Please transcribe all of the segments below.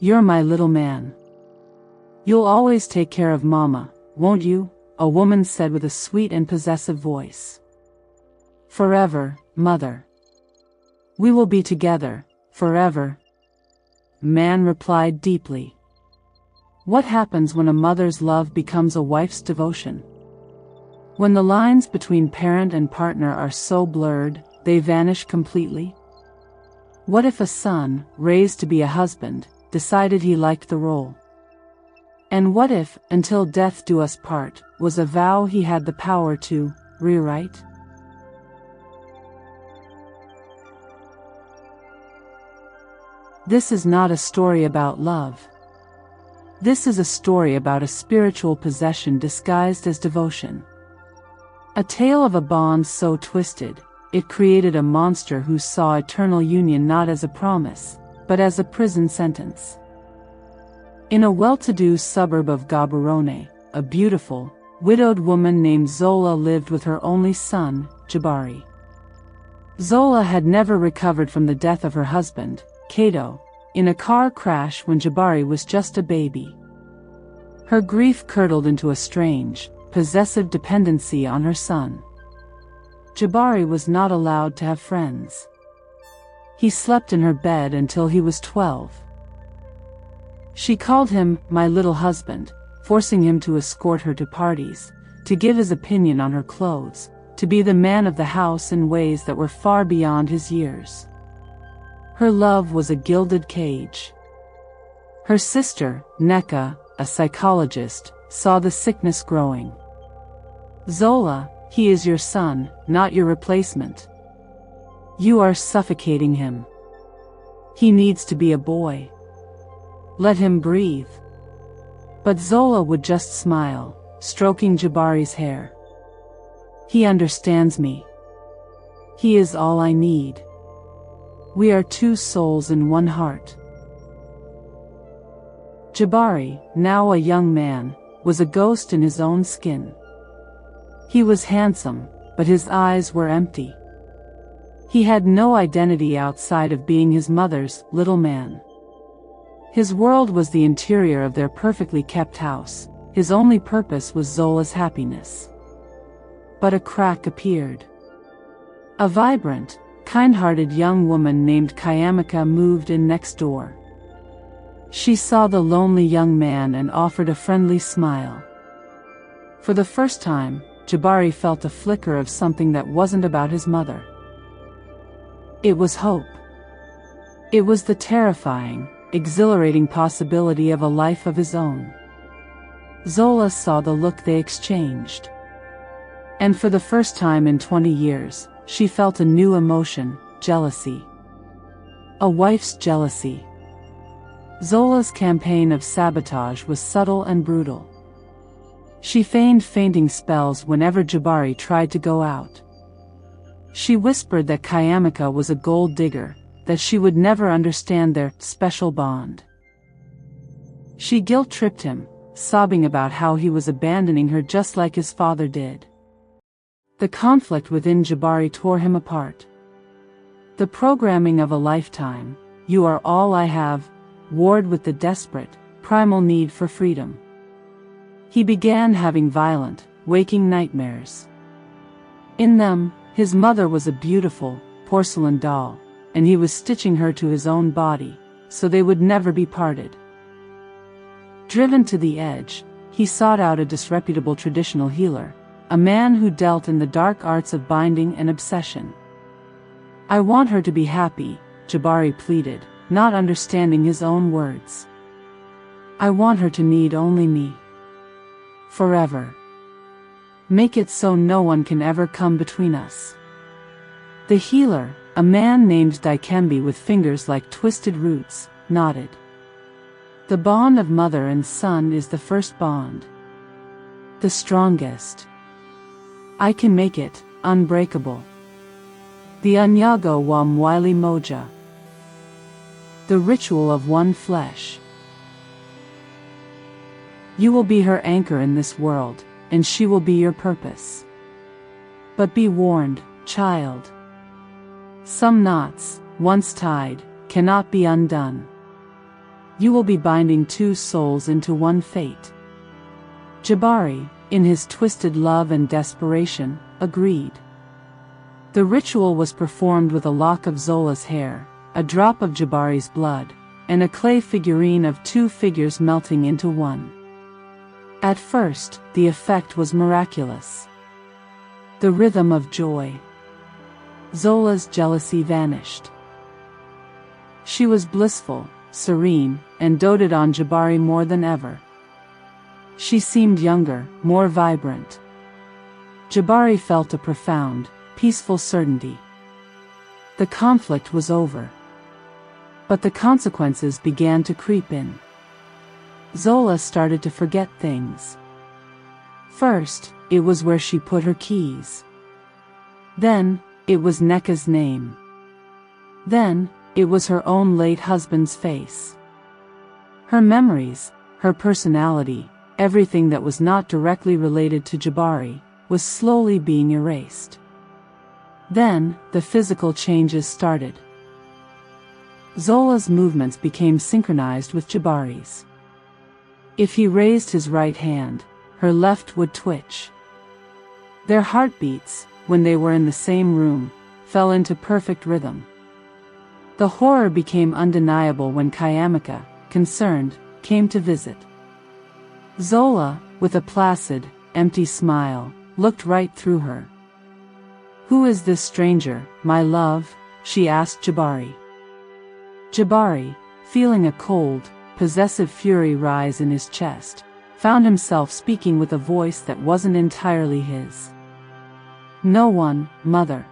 You're my little man. You'll always take care of Mama, won't you? A woman said with a sweet and possessive voice. Forever, Mother. We will be together, forever. Man replied deeply. What happens when a mother's love becomes a wife's devotion? When the lines between parent and partner are so blurred, they vanish completely? What if a son, raised to be a husband, decided he liked the role? And what if, until death do us part, was a vow he had the power to rewrite? This is not a story about love. This is a story about a spiritual possession disguised as devotion. A tale of a bond so twisted, it created a monster who saw eternal union not as a promise, but as a prison sentence. In a well-to-do suburb of Gaborone, a beautiful, widowed woman named Zola lived with her only son, Jabari. Zola had never recovered from the death of her husband, Kato, in a car crash when Jabari was just a baby. Her grief curdled into a strange, possessive dependency on her son. Jabari was not allowed to have friends. He slept in her bed until he was 12. She called him my little husband, forcing him to escort her to parties, to give his opinion on her clothes, to be the man of the house in ways that were far beyond his years. Her love was a gilded cage. Her sister, Neka, a psychologist, saw the sickness growing. Zola, he is your son, not your replacement. You are suffocating him. He needs to be a boy. Let him breathe. But Zola would just smile, stroking Jabari's hair. He understands me. He is all I need. We are two souls in one heart. Jabari, now a young man, was a ghost in his own skin. He was handsome, but his eyes were empty. He had no identity outside of being his mother's little man. His world was the interior of their perfectly kept house. His only purpose was Zola's happiness. But a crack appeared. A vibrant, kind-hearted young woman named Kayamika moved in next door. She saw the lonely young man and offered a friendly smile. For the first time, Jabari felt a flicker of something that wasn't about his mother. It was hope. It was the terrifying, exhilarating possibility of a life of his own. Zola saw the look they exchanged. And for the first time in 20 years, she felt a new emotion, jealousy. A wife's jealousy. Zola's campaign of sabotage was subtle and brutal. She feigned fainting spells whenever Jabari tried to go out. She whispered that Kayamika was a gold digger, that she would never understand their special bond. She guilt-tripped him, sobbing about how he was abandoning her just like his father did. The conflict within Jabari tore him apart. The programming of a lifetime, "You are all I have," warred with the desperate, primal need for freedom. He began having violent, waking nightmares. In them, his mother was a beautiful, porcelain doll, and he was stitching her to his own body, so they would never be parted. Driven to the edge, he sought out a disreputable traditional healer, a man who dealt in the dark arts of binding and obsession. "I want her to be happy," Jabari pleaded, not understanding his own words. "I want her to need only me. Forever. Make it so no one can ever come between us." The healer, a man named Dikembe with fingers like twisted roots, nodded. "The bond of mother and son is the first bond. The strongest. I can make it unbreakable. The Unyago wa Mwili Moja. The ritual of one flesh. You will be her anchor in this world, and she will be your purpose. But be warned, child. Some knots, once tied, cannot be undone. You will be binding two souls into one fate. Jabari, in his twisted love and desperation, agreed. The ritual was performed with a lock of Zola's hair, a drop of Jabari's blood, and a clay figurine of two figures melting into one. At first, the effect was miraculous. The rhythm of joy. Zola's jealousy vanished. She was blissful, serene, and doted on Jabari more than ever. She seemed younger, more vibrant. Jabari felt a profound, peaceful certainty. The conflict was over. But the consequences began to creep in. Zola started to forget things. First, it was where she put her keys. Then, it was Neka's name. Then, it was her own late husband's face. Her memories, her personality, everything that was not directly related to Jabari, was slowly being erased. Then, the physical changes started. Zola's movements became synchronized with Jabari's. If he raised his right hand, her left would twitch. Their heartbeats, when they were in the same room, fell into perfect rhythm. The horror became undeniable when Kayamika, concerned, came to visit. Zola, with a placid, empty smile, looked right through her. "Who is this stranger, my love?" she asked Jabari. Jabari, feeling a cold, possessive fury rise in his chest, found himself speaking with a voice that wasn't entirely his. "No one, mother.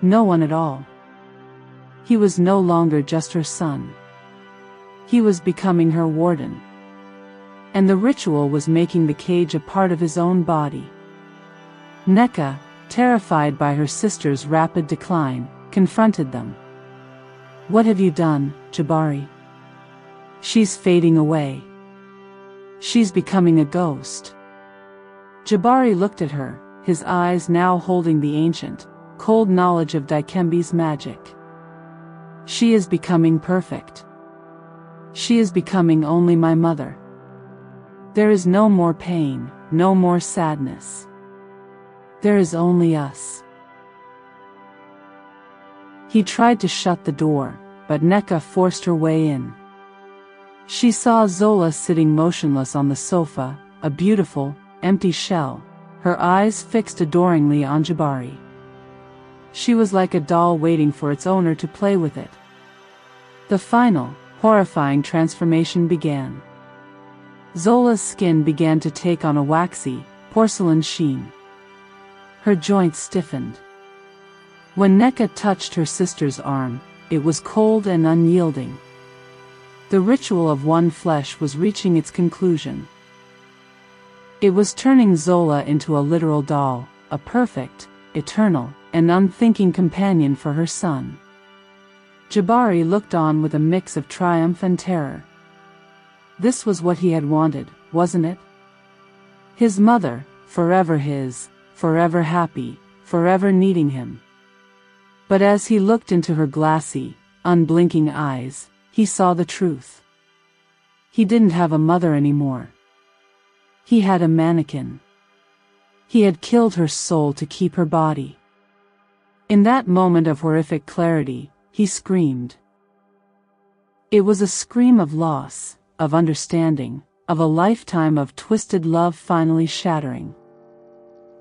No one at all." He was no longer just her son. He was becoming her warden. And the ritual was making the cage a part of his own body. Neka, terrified by her sister's rapid decline, confronted them. "What have you done, Jabari? She's fading away. She's becoming a ghost." Jabari looked at her, his eyes now holding the ancient, cold knowledge of Dikembe's magic. "She is becoming perfect. She is becoming only my mother. There is no more pain, no more sadness. There is only us." He tried to shut the door, but Neka forced her way in. She saw Zola sitting motionless on the sofa, a beautiful, empty shell, her eyes fixed adoringly on Jabari. She was like a doll waiting for its owner to play with it. The final, horrifying transformation began. Zola's skin began to take on a waxy, porcelain sheen. Her joints stiffened. When Neka touched her sister's arm, it was cold and unyielding. The ritual of one flesh was reaching its conclusion. It was turning Zola into a literal doll, a perfect, eternal, and unthinking companion for her son. Jabari looked on with a mix of triumph and terror. This was what he had wanted, wasn't it? His mother, forever his, forever happy, forever needing him. But as he looked into her glassy, unblinking eyes, he saw the truth. He didn't have a mother anymore. He had a mannequin. He had killed her soul to keep her body. In that moment of horrific clarity, he screamed. It was a scream of loss, of understanding, of a lifetime of twisted love finally shattering.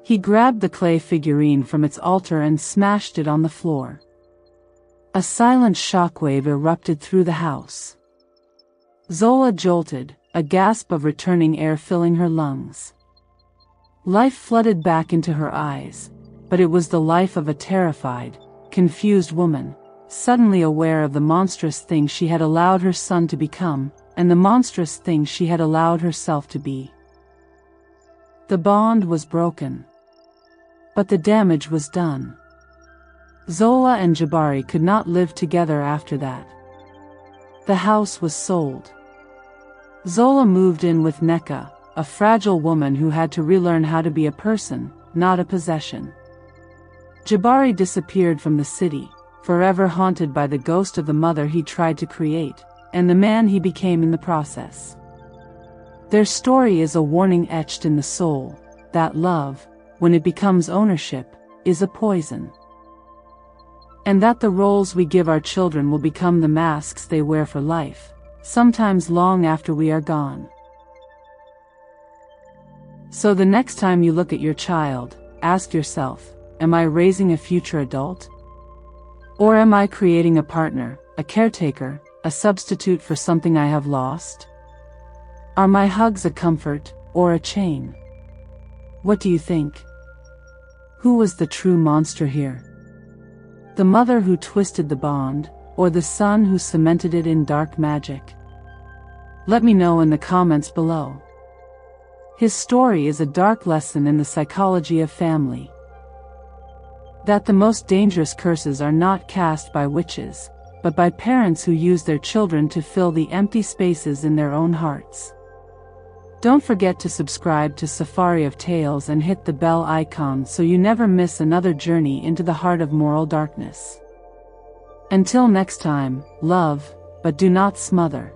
He grabbed the clay figurine from its altar and smashed it on the floor. A silent shockwave erupted through the house. Zola jolted, a gasp of returning air filling her lungs. Life flooded back into her eyes, but it was the life of a terrified, confused woman, suddenly aware of the monstrous thing she had allowed her son to become, and the monstrous thing she had allowed herself to be. The bond was broken. But the damage was done. Zola and Jabari could not live together after that. The house was sold. Zola moved in with Neka, a fragile woman who had to relearn how to be a person, not a possession. Jabari disappeared from the city, forever haunted by the ghost of the mother he tried to create, and the man he became in the process. Their story is a warning etched in the soul, that love, when it becomes ownership, is a poison. And that the roles we give our children will become the masks they wear for life, sometimes long after we are gone. So the next time you look at your child, ask yourself, am I raising a future adult? Or am I creating a partner, a caretaker, a substitute for something I have lost? Are my hugs a comfort, or a chain? What do you think? Who was the true monster here? The mother who twisted the bond, or the son who cemented it in dark magic? Let me know in the comments below. His story is a dark lesson in the psychology of family. That the most dangerous curses are not cast by witches, but by parents who use their children to fill the empty spaces in their own hearts. Don't forget to subscribe to Safari of Tales and hit the bell icon so you never miss another journey into the heart of moral darkness. Until next time, love, but do not smother.